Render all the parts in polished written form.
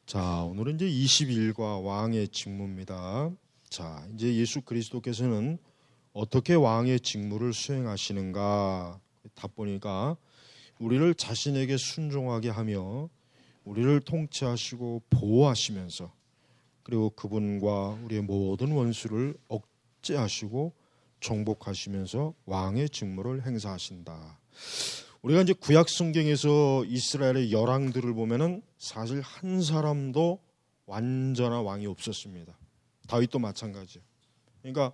자, 오늘은 이제 20일과 왕의 직무입니다. 자, 이제 예수 그리스도께서는 어떻게 왕의 직무를 수행하시는가 답보니까 우리를 자신에게 순종하게 하며 우리를 통치하시고 보호하시면서 그리고 그분과 우리의 모든 원수를 억제하시고 정복하시면서 왕의 직무를 행사하신다. 우리가 이제 구약 성경에서 이스라엘의 열왕들을 보면은 사실 한 사람도 완전한 왕이 없었습니다. 다윗도 마찬가지예요. 그러니까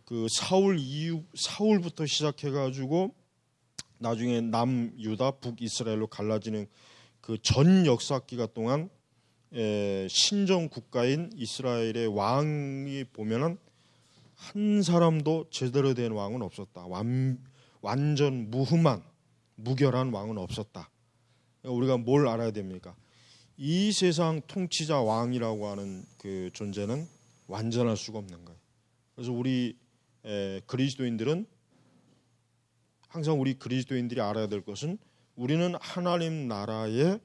그 사울부터 시작해가지고 나중에 남유다, 북이스라엘로 갈라지는 그 전 역사기가 동안 신정 국가인 이스라엘의 왕이 보면은 한 사람도 제대로 된 왕은 없었다. 완전 무흠한 무결한 왕은 없었다. 우리가 뭘 알아야 됩니까? 이 세상 통치자 왕이라고 하는 그 존재는 완전할 수가 없는 거예요. 그래서 우리 그리스도인들은 항상 우리 그리스도인들이 알아야 될 것은 우리는 하나님 나라의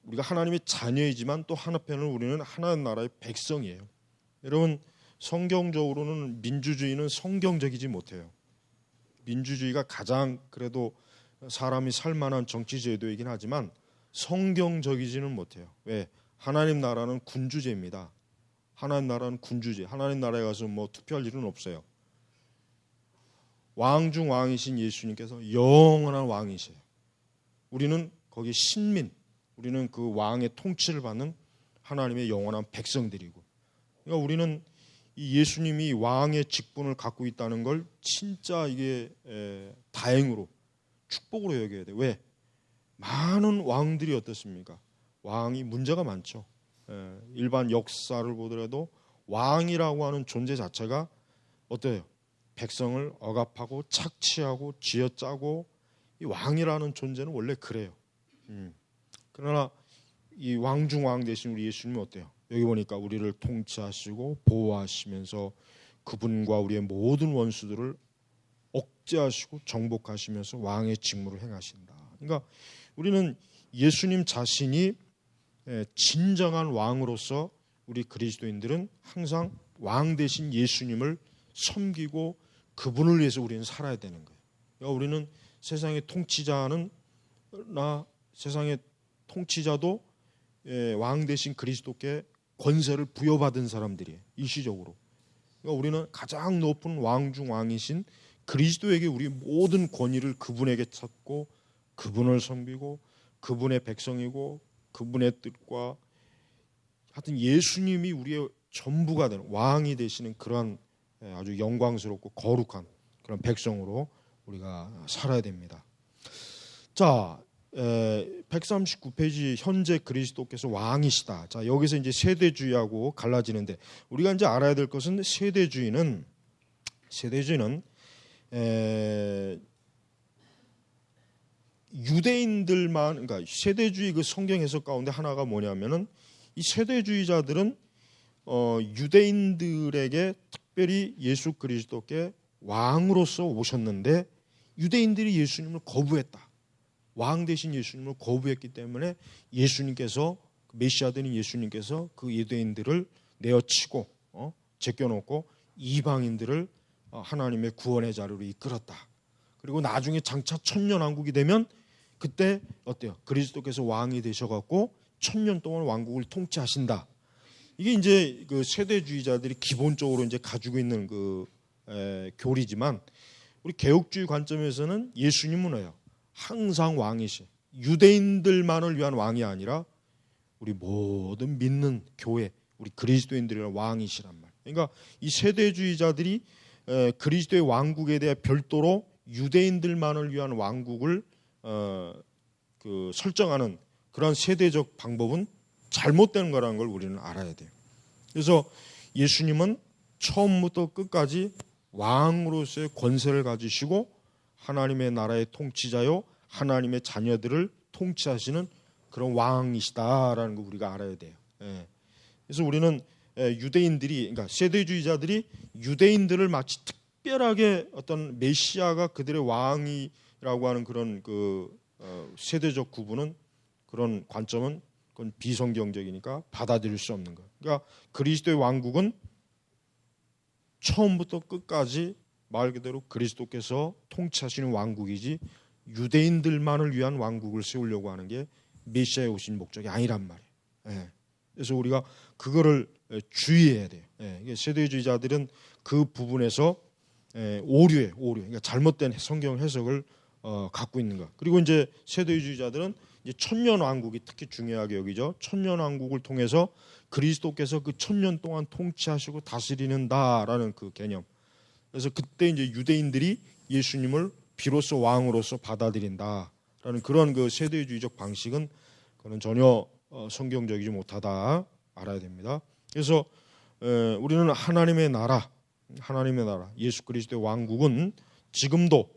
우리가 하나님의 자녀이지만 또 한편으로는 우리는 하나님 나라의 백성이에요. 여러분 성경적으로는 민주주의는 성경적이지 못해요. 민주주의가 가장 그래도 사람이 살만한 정치 제도이긴 하지만 성경적이지는 못해요. 왜? 하나님 나라는 군주제입니다. 하나님 나라는 군주제. 하나님 나라에 가서 뭐 투표할 일은 없어요. 왕 중 왕이신 예수님께서 영원한 왕이세요. 우리는 거기 신민, 우리는 그 왕의 통치를 받는 하나님의 영원한 백성들이고, 그러니까 우리는 이 예수님이 왕의 직분을 갖고 있다는 걸 진짜 이게 다행으로 축복으로 여겨야 돼. 왜? 많은 왕들이 어떻습니까? 왕이 문제가 많죠. 일반 역사를 보더라도 왕이라고 하는 존재 자체가 어때요? 백성을 억압하고 착취하고 쥐어짜고, 이 왕이라는 존재는 원래 그래요. 그러나 이 왕 중 왕 대신 우리 예수님은 어때요? 여기 보니까 우리를 통치하시고 보호하시면서 그분과 우리의 모든 원수들을 억제하시고 정복하시면서 왕의 직무를 행하신다. 그러니까 우리는 예수님 자신이 진정한 왕으로서 우리 그리스도인들은 항상 왕 대신 예수님을 섬기고 그분을 위해서 우리는 살아야 되는 거예요. 그러니까 우리는 세상의 세상의 통치자도 왕 대신 그리스도께 권세를 부여받은 사람들이에요. 일시적으로. 그러니까 우리는 가장 높은 왕 중 왕이신 그리스도에게 우리 모든 권위를 그분에게 찾고 그분을 섬기고 그분의 백성이고 그분의 뜻과 하여튼 예수님이 우리의 전부가 되는 왕이 되시는 그런 아주 영광스럽고 거룩한 그런 백성으로 우리가 살아야 됩니다. 자, 139페이지 현재 그리스도께서 왕이시다. 자, 여기서 이제 세대주의하고 갈라지는데 우리가 이제 알아야 될 것은 세대주의는 유대인들만, 그러니까 세대주의 그 성경 해석 가운데 하나가 뭐냐면은 이 세대주의자들은 유대인들에게 특별히 예수 그리스도께 왕으로서 오셨는데 유대인들이 예수님을 거부했다. 왕 대신 예수님을 거부했기 때문에 예수님께서 메시아되는 예수님께서 그 유대인들을 내어치고 제껴놓고 이방인들을 하나님의 구원의 자리로 이끌었다. 그리고 나중에 장차 천년왕국이 되면 그때 어때요? 그리스도께서 왕이 되셔갖고 1000년 동안 왕국을 통치하신다. 이게 이제 그 세대주의자들이 기본적으로 이제 가지고 있는 그 교리지만 우리 개혁주의 관점에서는 예수님은 뭐예요? 항상 왕이시. 유대인들만을 위한 왕이 아니라 우리 모든 믿는 교회, 우리 그리스도인들의 왕이시란 말. 그러니까 이 세대주의자들이 그리스도의 왕국에 대해 별도로 유대인들만을 위한 왕국을 그 설정하는 그런 세대적 방법은 잘못된 거라는 걸 우리는 알아야 돼요. 그래서 예수님은 처음부터 끝까지 왕으로서의 권세를 가지시고 하나님의 나라의 통치자요, 하나님의 자녀들을 통치하시는 그런 왕이시다라는 거 우리가 알아야 돼요. 그래서 우리는 유대인들이, 그러니까 세대주의자들이 유대인들을 마치 특별하게 어떤 메시아가 그들의 왕이라고 하는 그런 그 세대적 구분은 그런 관점은 그건 비성경적이니까 받아들일 수 없는 거예요. 그러니까 그리스도의 왕국은 처음부터 끝까지 말 그대로 그리스도께서 통치하시는 왕국이지 유대인들만을 위한 왕국을 세우려고 하는 게 메시아에 오신 목적이 아니란 말이에요. 예. 그래서 우리가 그거를 주의해야 돼요. 예. 세대주의자들은 그 부분에서 오류예요. 그러니까 잘못된 성경 해석을 갖고 있는 거. 그리고 이제 세대주의자들은 이제 천년 왕국이 특히 중요하게 여기죠. 천년 왕국을 통해서 그리스도께서 그 천년 동안 통치하시고 다스리는다라는 그 개념. 그래서 그때 이제 유대인들이 예수님을 비로소 왕으로서 받아들인다라는 그런 그 세대주의적 방식은 그는 전혀 성경적이지 못하다 알아야 됩니다. 그래서 우리는 하나님의 나라, 예수 그리스도의 왕국은 지금도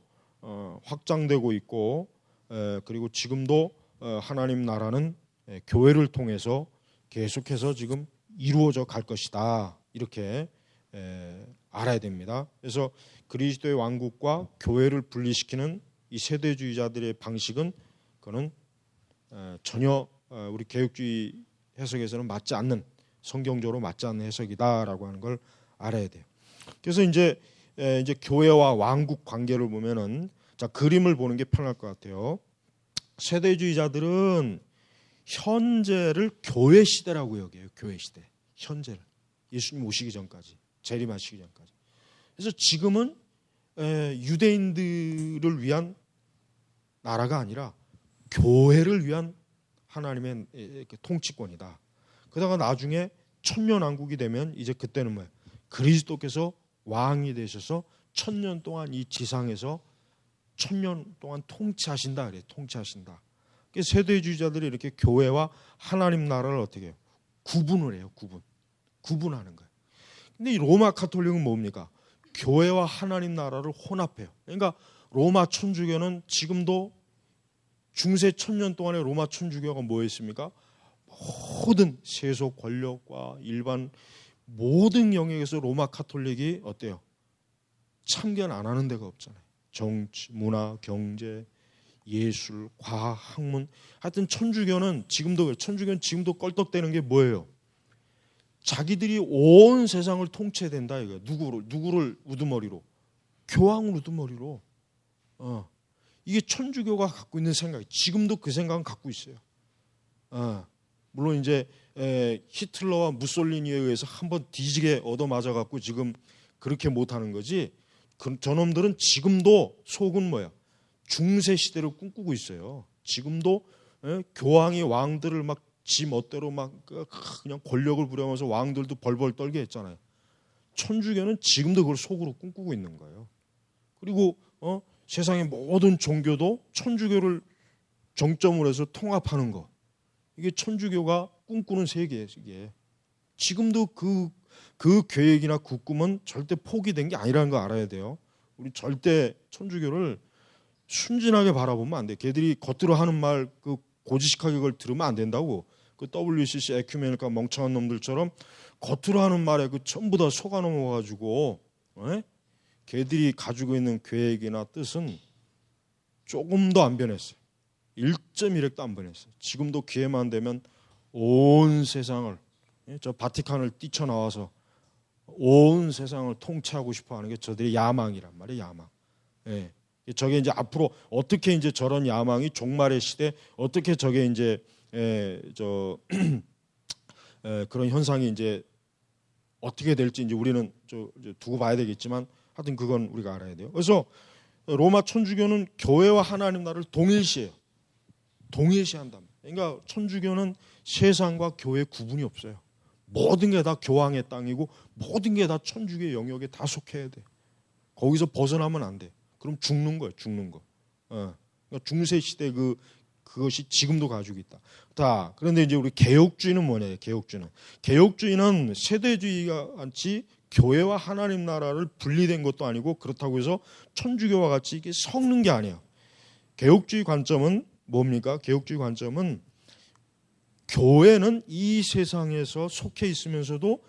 확장되고 있고 그리고 지금도 하나님 나라는 교회를 통해서 계속해서 지금 이루어져 갈 것이다. 이렇게 알아야 됩니다. 그래서 그리스도의 왕국과 교회를 분리시키는 이 세대주의자들의 방식은 그는 전혀 우리 개혁주의 해석에서는 맞지 않는 성경적으로 맞지 않는 해석이다라고 하는 걸 알아야 돼요. 그래서 이제 교회와 왕국 관계를 보면은 자 그림을 보는 게 편할 것 같아요. 세대주의자들은 현재를 교회 시대라고 여겨요. 교회 시대. 현재를 예수님 오시기 전까지 재림하시기 전까지. 그래서 지금은 유대인들을 위한 나라가 아니라 교회를 위한 하나님의 통치권이다. 그러다가 나중에 천년왕국이 되면 이제 그때는 뭐예요? 그리스도께서 왕이 되셔서 천년 동안 이 지상에서 천년 동안 통치하신다 그래요. 통치하신다. 세대주의자들이 이렇게 교회와 하나님 나라를 어떻게 해요? 구분을 해요. 구분하는 거예요. 근데 이 로마 가톨릭은 뭡니까? 교회와 하나님 나라를 혼합해요. 그러니까 로마 천주교는 지금도 중세 천년 동안의 로마 천주교가 뭐였습니까? 모든 세속 권력과 일반 모든 영역에서 로마 가톨릭이 어때요? 참견 안 하는 데가 없잖아요. 정치, 문화, 경제, 예술, 과학, 학문. 하여튼 천주교는 지금도 껄떡대는 게 뭐예요? 자기들이 온 세상을 통치해야 된다 이거예요. 누구를 우두머리로? 교황을 우두머리로. 이게 천주교가 갖고 있는 생각. 지금도 그 생각은 갖고 있어요. 물론 이제 히틀러와 무솔리니에 의해서 한번 뒤지게 얻어맞아 갖고 지금 그렇게 못하는 거지. 저놈들은 지금도 속은 뭐야? 중세 시대를 꿈꾸고 있어요. 지금도 교황이 왕들을 막 지 멋대로 막 그냥 권력을 부려면서 왕들도 벌벌 떨게 했잖아요. 천주교는 지금도 그걸 속으로 꿈꾸고 있는 거예요. 그리고 세상의 모든 종교도 천주교를 정점으로 해서 통합하는 거. 이게 천주교가 꿈꾸는 세계예요. 이게 지금도 그 계획이나 그 꿈은 절대 포기된 게 아니라는 거 알아야 돼요. 우리 절대 천주교를 순진하게 바라보면 안 돼. 걔들이 겉으로 하는 말 그 고지식하게 그걸 들으면 안 된다고. 그 WCC 에큐메니카 멍청한 놈들처럼 겉으로 하는 말에 그 전부 다 속아 넘어가지고 걔들이 가지고 있는 계획이나 뜻은 조금도 안 변했어요. 1.1핵도 안 변했어요. 지금도 기회만 되면 온 세상을 저 바티칸을 뛰쳐나와서 온 세상을 통치하고 싶어하는 게 저들의 야망이란 말이에요. 야망. 저게 이제 앞으로 어떻게 이제 저런 야망이 종말의 시대 어떻게 저게 이제 그런 현상이 이제 어떻게 될지 이제 우리는 이제 두고 봐야 되겠지만 하여튼 그건 우리가 알아야 돼요. 그래서 로마 천주교는 교회와 하나님 나라를 동일시해요. 동일시한다. 그러니까 천주교는 세상과 교회 구분이 없어요. 모든 게 다 교황의 땅이고 모든 게 다 천주교의 영역에 다 속해야 돼. 거기서 벗어나면 안 돼. 그럼 죽는 거예요. 죽는 거. 그러니까 중세 시대 그것이 지금도 가지고 있다. 자, 그런데 이제 우리 개혁주의는 뭐냐? 개혁주의는 세대주의가 같이 교회와 하나님 나라를 분리된 것도 아니고 그렇다고 해서 천주교와 같이 이게 섞는 게 아니에요. 개혁주의 관점은 뭡니까? 개혁주의 관점은 교회는 이 세상에서 속해 있으면서도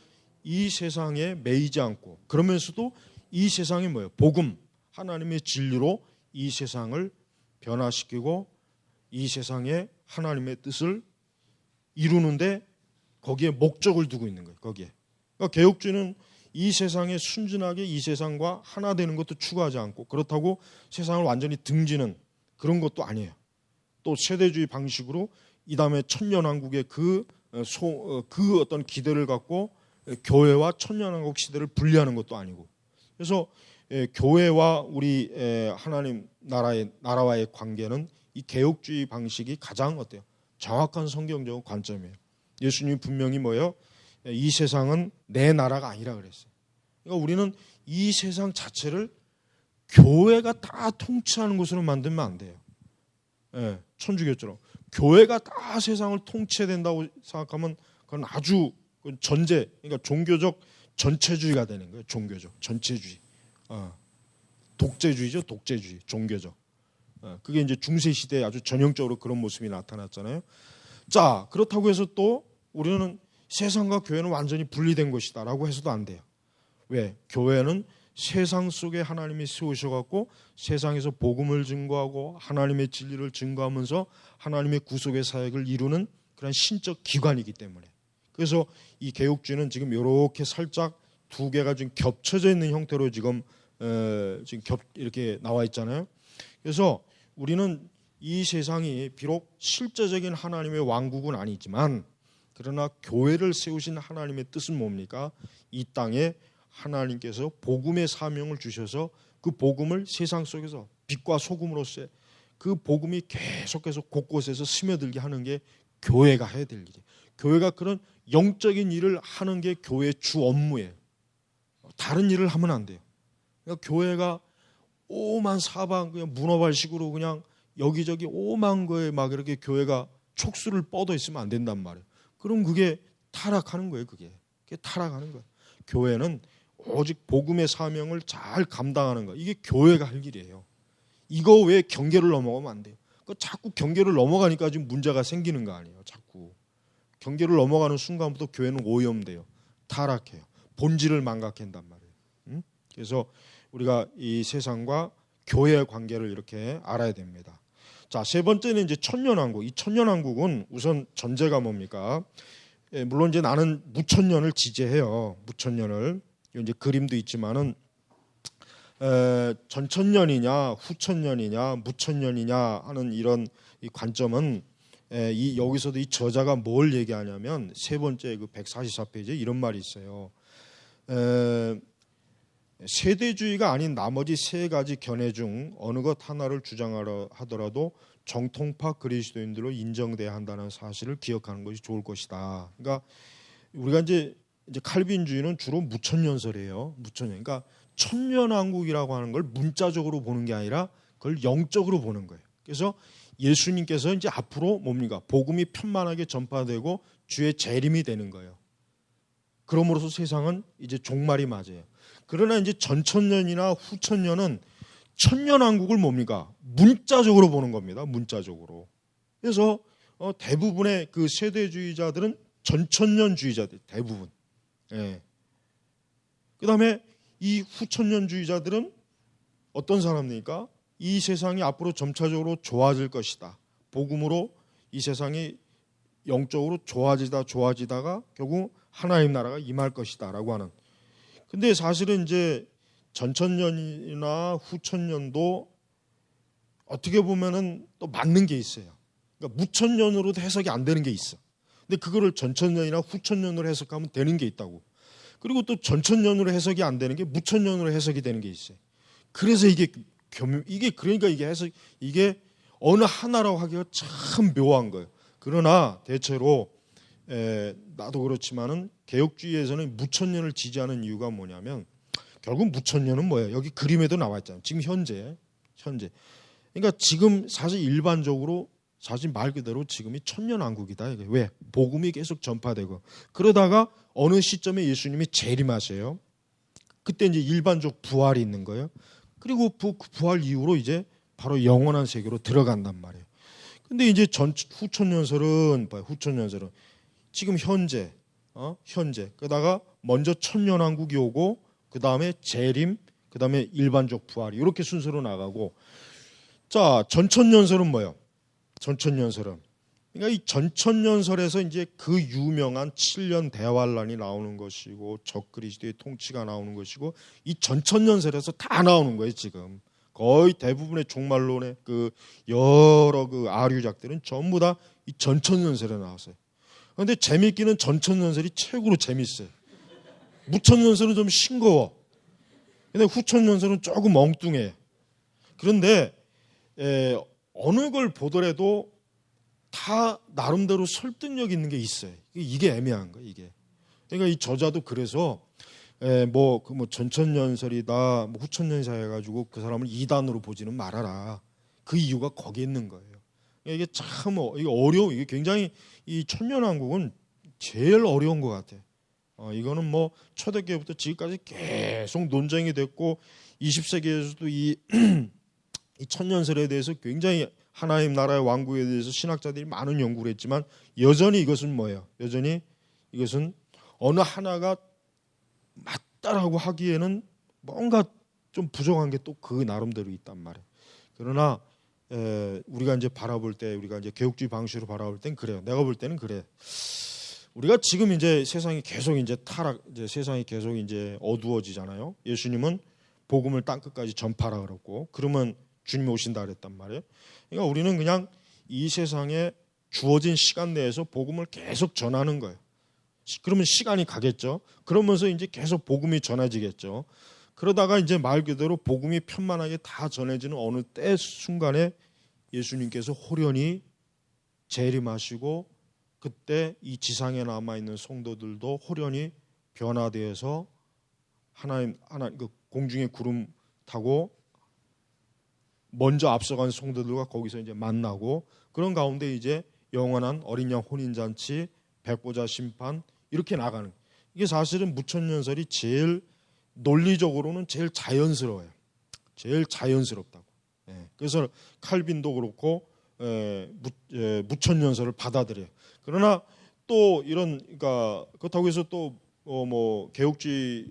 이 세상에 매이지 않고 그러면서도 이 세상이 뭐예요? 복음, 하나님의 진리로 이 세상을 변화시키고 이 세상에 하나님의 뜻을 이루는데 거기에 목적을 두고 있는 거예요. 거기에. 그러니까 개혁주의는 이 세상에 순진하게 이 세상과 하나 되는 것도 추구하지 않고, 그렇다고 세상을 완전히 등지는 그런 것도 아니에요. 또 세대주의 방식으로 이 다음에 천년왕국의 그 어떤 기대를 갖고 교회와 천년왕국 시대를 분리하는 것도 아니고, 그래서 교회와 우리 하나님 나라와의 관계는 이 개혁주의 방식이 가장 어때요? 정확한 성경적 관점이에요. 예수님이 분명히 뭐예요? 이 세상은 내 나라가 아니라 그랬어요. 그러니까 우리는 이 세상 자체를 교회가 다 통치하는 것으로 만들면 안 돼요. 천주교처럼 교회가 다 세상을 통치해야 된다고 생각하면 그건 아주 전제, 그러니까 종교적 전체주의가 되는 거예요. 종교적 전체주의, 독재주의죠. 독재주의, 종교적. 그게 이제 중세 시대에 아주 전형적으로 그런 모습이 나타났잖아요. 자, 그렇다고 해서 또 우리는 세상과 교회는 완전히 분리된 것이다라고 해서도 안 돼요. 왜? 교회는 세상 속에 하나님이 세우셔갖고 세상에서 복음을 증거하고 하나님의 진리를 증거하면서 하나님의 구속의 사역을 이루는 그런 신적 기관이기 때문에. 그래서 이 개혁주의는 지금 이렇게 살짝 두 개가 지금 겹쳐져 있는 형태로 지금 이렇게 나와 있잖아요. 그래서 우리는 이 세상이 비록 실제적인 하나님의 왕국은 아니지만, 그러나 교회를 세우신 하나님의 뜻은 뭡니까? 이 땅에 하나님께서 복음의 사명을 주셔서 그 복음을 세상 속에서 빛과 소금으로서 그 복음이 계속해서 곳곳에서 스며들게 하는 게 교회가 해야 될 일이에요. 교회가 그런 영적인 일을 하는 게 교회의 주 업무예요. 다른 일을 하면 안 돼요. 그러니까 교회가 오만 사방 그냥 문어발식으로 그냥 여기저기 오만 거에 막 이렇게 교회가 촉수를 뻗어 있으면 안 된단 말이에요. 그럼 그게 타락하는 거예요. 그게 타락하는 거예요. 교회는 오직 복음의 사명을 잘 감당하는 거, 이게 교회가 할 일이에요. 이거 왜 경계를 넘어가면 안 돼요. 자꾸 경계를 넘어가니까 지금 문제가 생기는 거 아니에요. 자꾸 경계를 넘어가는 순간부터 교회는 오염돼요. 타락해요. 본질을 망각한단 말이에요. 그래서 우리가 이 세상과 교회의 관계를 이렇게 알아야 됩니다. 자, 세 번째는 이제 천년왕국. 이 천년왕국은 우선 전제가 뭡니까? 물론 이제 나는 무천년을 지지해요. 무천년을. 이제 그림도 있지만은 전천년이냐 후천년이냐 무천년이냐 하는 이런 이 관점은 여기서도 이 저자가 뭘 얘기하냐면 세 번째 그 144페이지에 이런 말이 있어요. 세대주의가 아닌 나머지 세 가지 견해 중 어느 것 하나를 주장하려 하더라도 정통파 그리스도인들로 인정돼야 한다는 사실을 기억하는 것이 좋을 것이다. 그러니까 우리가 이제 칼빈주의는 주로 무천년설이에요. 무천년. 그러니까 천년왕국이라고 하는 걸 문자적으로 보는 게 아니라 그걸 영적으로 보는 거예요. 그래서 예수님께서 이제 앞으로 뭡니까? 복음이 편만하게 전파되고 주의 재림이 되는 거예요. 그럼으로써 세상은 이제 종말이 맞아요. 그러나 이제 전천년이나 후천년은 천년왕국을 뭡니까? 문자적으로 보는 겁니다. 문자적으로. 그래서 대부분의 그 세대주의자들은 전천년주의자들 대부분. 그다음에 이 후천년주의자들은 어떤 사람입니까? 이 세상이 앞으로 점차적으로 좋아질 것이다. 복음으로 이 세상이 영적으로 좋아지다가 결국 하나님 나라가 임할 것이다라고 하는. 근데 사실은 이제 전천년이나 후천년도 어떻게 보면은 또 맞는 게 있어요. 그러니까 무천년으로도 해석이 안 되는 게 있어. 근데 그거를 전천년이나 후천년으로 해석하면 되는 게 있다고. 그리고 또 전천년으로 해석이 안 되는 게 무천년으로 해석이 되는 게 있어요. 그래서 이게 그러니까 이게 어느 하나라고 하기가 참 묘한 거예요. 그러나 대체로 나도 그렇지만은 개혁주의에서는 무천년을 지지하는 이유가 뭐냐면 결국 무천년은 뭐예요? 여기 그림에도 나와 있잖아요. 지금 현재. 그러니까 지금 사실 일반적으로 사실 말 그대로 지금이 천년왕국이다. 이게 왜? 복음이 계속 전파되고 그러다가 어느 시점에 예수님이 재림하세요. 그때 이제 일반적 부활이 있는 거예요. 그리고 그 부활 이후로 이제 바로 영원한 세계로 들어간단 말이에요. 근데 이제 후천년설은 지금 현재. 그러다가 먼저 천년왕국이 오고 그 다음에 재림, 그 다음에 일반적 부활이 이렇게 순서로 나가고. 자, 전천년설은 뭐예요? 전천년설은, 그러니까 이 전천년설에서 이제 그 유명한 7년 대환란이 나오는 것이고 적그리스도의 통치가 나오는 것이고 이 전천년설에서 다 나오는 거예요. 지금 거의 대부분의 종말론의 그 여러 그 아류작들은 전부 다 이 전천년설에 나왔어요. 그런데 재밌기는 전천년설이 최고로 재밌어요. 무천년설은 좀 싱거워. 근데 후천년설은 조금 엉뚱해. 그런데 어느 걸 보더라도 다 나름대로 설득력 있는 게 있어요. 이게 애매한 거예요. 이게. 그러니까 이 저자도 그래서 뭐 전천년설이다, 뭐 후천년설 해가지고 그 사람을 이단으로 보지는 말아라. 그 이유가 거기에 있는 거예요. 이게 참 이게 어려워. 이게 굉장히 이 천년왕국은 제일 어려운 것 같아. 이거는 뭐 초대교부터 지금까지 계속 논쟁이 됐고 20세기에서도 이 천년설에 대해서 굉장히 하나님 나라의 왕국에 대해서 신학자들이 많은 연구를 했지만 여전히 이것은 뭐예요? 여전히 이것은 어느 하나가 맞다라고 하기에는 뭔가 좀 부족한 게 또 그 나름대로 있단 말이에요. 그러나 우리가 이제 바라볼 때, 우리가 이제 개혁주의 방식으로 바라볼 땐 그래요. 내가 볼 때는 그래. 우리가 지금 이제 세상이 계속 이제 이제 세상이 계속 이제 어두워지잖아요. 예수님은 복음을 땅 끝까지 전파라 그랬고, 그러면 주님이 오신다 그랬단 말이에요. 그러니까 우리는 그냥 이 세상에 주어진 시간 내에서 복음을 계속 전하는 거예요. 그러면 시간이 가겠죠. 그러면서 이제 계속 복음이 전해지겠죠. 그러다가 이제 말 그대로 복음이 편만하게 다 전해지는 어느 때 순간에 예수님께서 호련히 재림하시고 그때 이 지상에 남아 있는 성도들도 호련히 변화되어서 하나님 그 공중의 구름 타고 먼저 앞서간 성도들과 거기서 이제 만나고 그런 가운데 이제 영원한 어린 양 혼인 잔치, 백보자 심판 이렇게 나가는, 이게 사실은 무천년설이 제일 논리적으로는 제일 자연스러워요. 제일 자연스럽다고. 그래서 칼빈도 그렇고 무천년설을 받아들여요. 그러나 또 이런, 그러니까 그렇다고 해서 또 뭐 개혁주의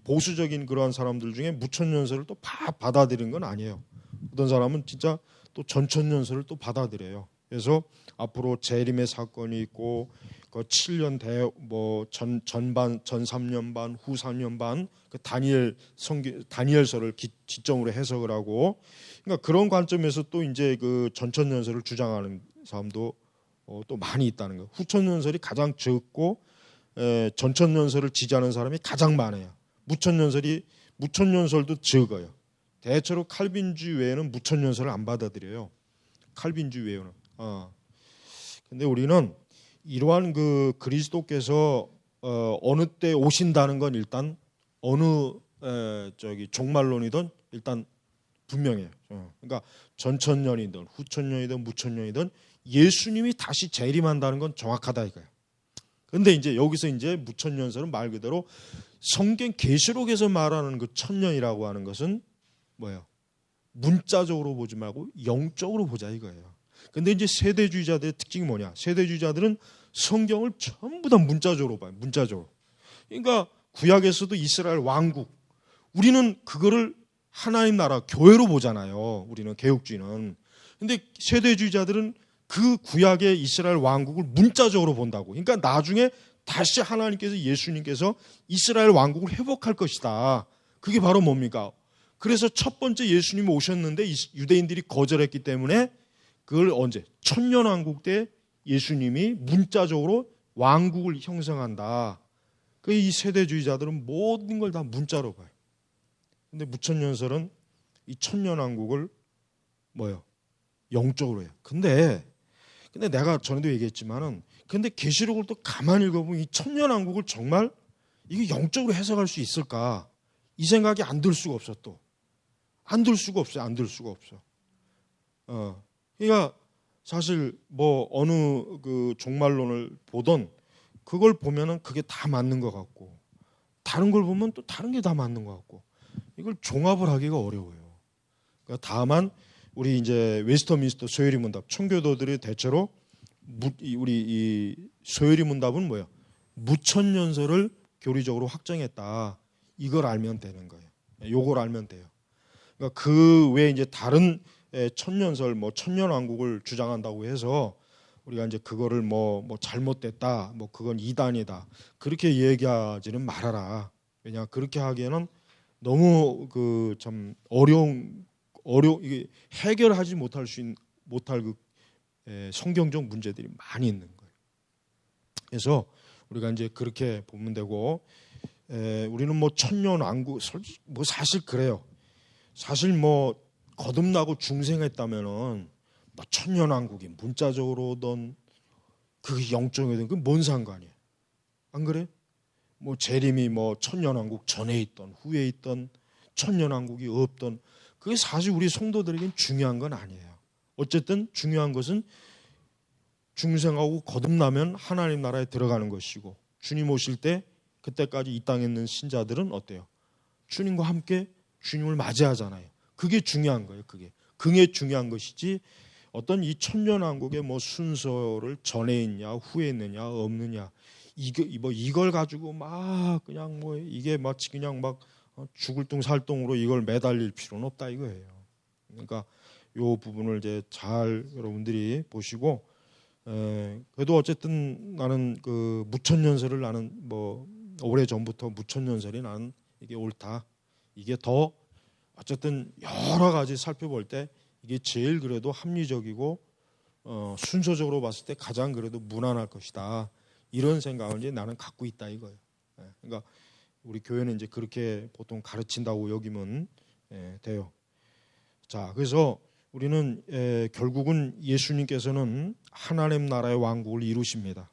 보수적인 그러한 사람들 중에 무천년설을 또 받아들이는 건 아니에요. 어떤 사람은 진짜 또 전천년설을 또 받아들여요. 그래서 앞으로 재림의 사건이 있고 그 7년 전반, 전 3년 반, 후 3년 반 그 다니엘서를 기점으로 해석을 하고, 그러니까 그런 관점에서 또 이제 그 전천년설을 주장하는 사람도 또 많이 있다는 거예요. 후천년설이 가장 적고 전천년설을 지지하는 사람이 가장 많아요. 무천년설도 적어요. 대체로 칼빈주의 외에는 무천년설을 안 받아들여요. 칼빈주의 외에는. 근데 우리는 이러한 그 그리스도께서 어느 때 오신다는 건 일단 어느 종말론이든 일단 분명해요. 그러니까 전천년이든 후천년이든 무천년이든 예수님이 다시 재림한다는 건 정확하다 이거예요. 그런데 이제 여기서 이제 무천년설은 말 그대로 성경 계시록에서 말하는 그 천년이라고 하는 것은 뭐예요? 문자적으로 보지 말고 영적으로 보자 이거예요. 근데 이제 세대주의자들의 특징이 뭐냐? 세대주의자들은 성경을 전부 다 문자적으로 봐요. 문자적으로. 그러니까 구약에서도 이스라엘 왕국, 우리는 그거를 하나님 나라 교회로 보잖아요. 우리는 개혁주의는. 근데 세대주의자들은 그 구약의 이스라엘 왕국을 문자적으로 본다고. 그러니까 나중에 다시 하나님께서, 예수님께서 이스라엘 왕국을 회복할 것이다. 그게 바로 뭡니까? 그래서 첫 번째 예수님이 오셨는데 유대인들이 거절했기 때문에 그걸 언제? 천년왕국 때 예수님이 문자적으로 왕국을 형성한다. 이 세대주의자들은 모든 걸 다 문자로 봐요. 근데 무천년설은 이 천년왕국을 뭐예요? 영적으로 해요. 근데 내가 전에도 얘기했지만은, 근데 계시록을 또 가만히 읽어보면 이 천년왕국을 정말 이게 영적으로 해석할 수 있을까? 이 생각이 안 들 수가 없어. 또 안 들 수가 없어요. 안 들 수가 없어. 그러니까 사실 뭐 어느 그 종말론을 보던 그걸 보면은 그게 다 맞는 것 같고, 다른 걸 보면 또 다른 게 다 맞는 것 같고, 이걸 종합을 하기가 어려워요. 그러니까 다만 우리 이제 웨스터민스터 소요리 문답, 청교도들이 대체로 우리 이 소요리 문답은 뭐예요? 무천년설을 교리적으로 확정했다. 이걸 알면 되는 거예요. 요걸 알면 돼요. 그러니까 그 외에 이제 다른 천년설 천년왕국을 주장한다고 해서 우리가 이제 그거를 잘못됐다, 그건 이단이다, 그렇게 얘기하지는 말아라. 왜냐, 그렇게 하기에는 너무 그 참 이게 해결하지 못할 그 성경적 문제들이 많이 있는 거예요. 그래서 우리가 이제 그렇게 보면 되고, 우리는 천년왕국, 사실 그래요. 사실 거듭나고 중생했다면은 천년왕국이 문자적으로든 그 영적이든 그 뭔 상관이에요? 안 그래? 재림이 천년왕국 전에 있던 후에 있던 천년왕국이 없던, 그게 사실 우리 성도들에겐 중요한 건 아니에요. 어쨌든 중요한 것은 중생하고 거듭나면 하나님 나라에 들어가는 것이고, 주님 오실 때 그때까지 이 땅에 있는 신자들은 어때요? 주님과 함께 주님을 맞이하잖아요. 그게 중요한 거예요. 그게 중요한 것이지, 어떤 이 천년왕국의 순서를 전에 있냐 후에 있느냐 없느냐, 이걸 가지고 그냥 이게 마치 그냥 죽을 둥 살 둥으로 이걸 매달릴 필요는 없다 이거예요. 그러니까 요 부분을 이제 잘 여러분들이 보시고, 그래도 어쨌든 나는 그 무천년설을 나는 오래 전부터 무천년설이 나는 이게 옳다. 이게 더 어쨌든 여러 가지 살펴볼 때 이게 제일 그래도 합리적이고 순서적으로 봤을 때 가장 그래도 무난할 것이다. 이런 생각을 이제 나는 갖고 있다 이거예요. 그러니까 우리 교회는 이제 그렇게 보통 가르친다고 여기면 돼요. 자, 그래서 우리는 결국은 예수님께서는 하나님 나라의 왕국을 이루십니다.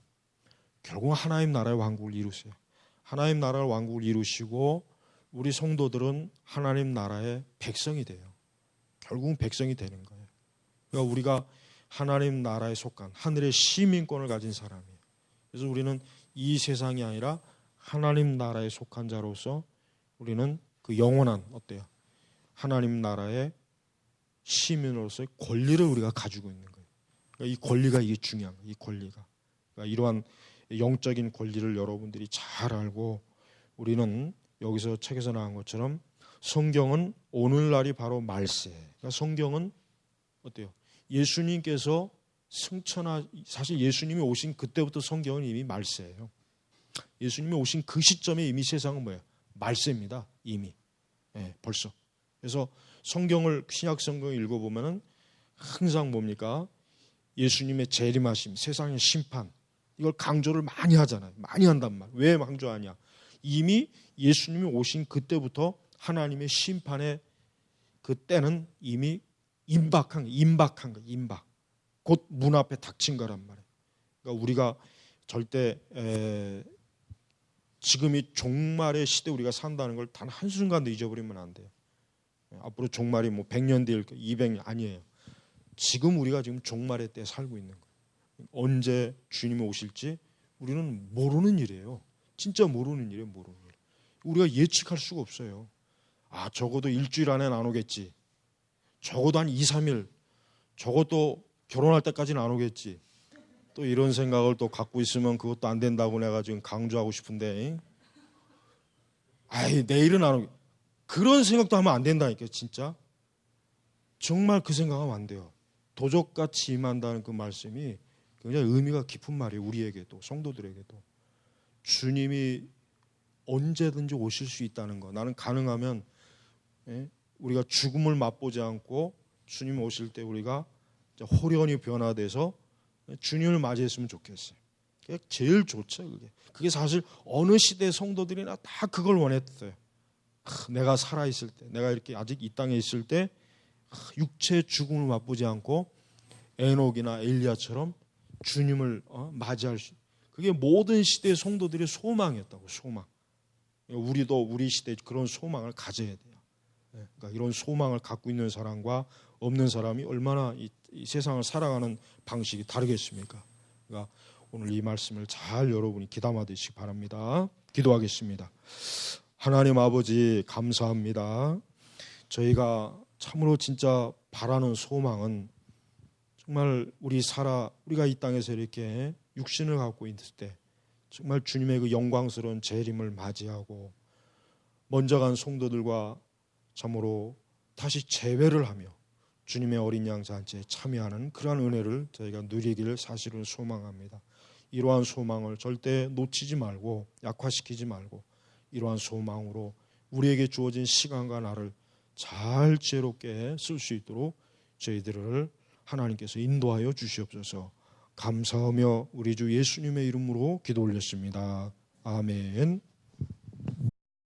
결국 하나님 나라의 왕국을 이루세요. 하나님 나라의 왕국을 이루시고 우리 성도들은 하나님 나라의 백성이 돼요. 결국은 백성이 되는 거예요. 그러니까 우리가 하나님 나라에 속한 하늘의 시민권을 가진 사람이에요. 그래서 우리는 이 세상이 아니라 하나님 나라에 속한 자로서 우리는 그 영원한 어때요? 하나님 나라의 시민으로서의 권리를 우리가 가지고 있는 거예요. 그러니까 이 권리가 이게 중요한 거예요. 이 권리가. 그러니까 이러한 영적인 권리를 여러분들이 잘 알고, 우리는 여기서 책에서 나온 것처럼 성경은 오늘날이 바로 말세. 그러니까 성경은 어때요? 예수님께서 사실 예수님이 오신 그때부터 성경은 이미 말세예요. 예수님이 오신 그 시점에 이미 세상은 뭐예요? 말세입니다. 이미. 벌써. 그래서 성경을, 신약 성경을 읽어보면은 항상 뭡니까? 예수님의 재림하심, 세상의 심판, 이걸 강조를 많이 하잖아요. 많이 한단 말이에요. 왜 강조하냐? 이미 예수님이 오신 그때부터 하나님의 심판의 그 때는 이미 임박한 거예요. 임박. 곧 문 앞에 닥친 거란 말이에요. 그러니까 우리가 절대 지금이 종말의 시대 우리가 산다는 걸 단 한순간도 잊어버리면 안 돼요. 앞으로 종말이 100년 뒤일 200년 아니에요. 지금 우리가 지금 종말의 때에 살고 있는 거예요. 언제 주님이 오실지 우리는 모르는 일이에요. 진짜 모르는 일이에요. 모르는 일. 우리가 예측할 수가 없어요. 적어도 일주일 안에는 안 오겠지. 적어도 한 2, 3일. 적어도 결혼할 때까지는 안 오겠지. 또 이런 생각을 또 갖고 있으면 그것도 안 된다고 내가 지금 강조하고 싶은데, 내일은 안 오겠지. 그런 생각도 하면 안 된다니까요. 진짜 정말 그 생각하면 안 돼요. 도적같이 임한다는 그 말씀이 굉장히 의미가 깊은 말이에요. 우리에게도, 성도들에게도. 주님이 언제든지 오실 수 있다는 거. 나는 가능하면 우리가 죽음을 맛보지 않고 주님 오실 때 우리가 호련히 변화돼서 주님을 맞이했으면 좋겠어요. 그게 제일 좋죠. 그게 사실 어느 시대의 성도들이나 다 그걸 원했어요. 내가 살아있을 때, 내가 이렇게 아직 이 땅에 있을 때 육체의 죽음을 맛보지 않고 에녹이나 엘리야처럼 주님을 맞이할 수, 그게 모든 시대의 성도들의 소망이었다고. 소망. 우리도 우리 시대에 그런 소망을 가져야 돼요. 그러니까 이런 소망을 갖고 있는 사람과 없는 사람이 얼마나 이 세상을 살아가는 방식이 다르겠습니까? 그러니까 오늘 이 말씀을 잘 여러분이 귀담아 드시기 바랍니다. 기도하겠습니다. 하나님 아버지, 감사합니다. 저희가 참으로 진짜 바라는 소망은 정말 우리가 이 땅에서 이렇게 육신을 갖고 있을 때 정말 주님의 그 영광스러운 재림을 맞이하고 먼저 간 성도들과 참으로 다시 재회를 하며 주님의 어린 양 잔치에 참여하는 그러한 은혜를 저희가 누리기를 사실은 소망합니다. 이러한 소망을 절대 놓치지 말고 약화시키지 말고 이러한 소망으로 우리에게 주어진 시간과 날을 잘 지혜롭게 쓸 수 있도록 저희들을 하나님께서 인도하여 주시옵소서. 감사하며 우리 주 예수님의 이름으로 기도 올렸습니다. 아멘.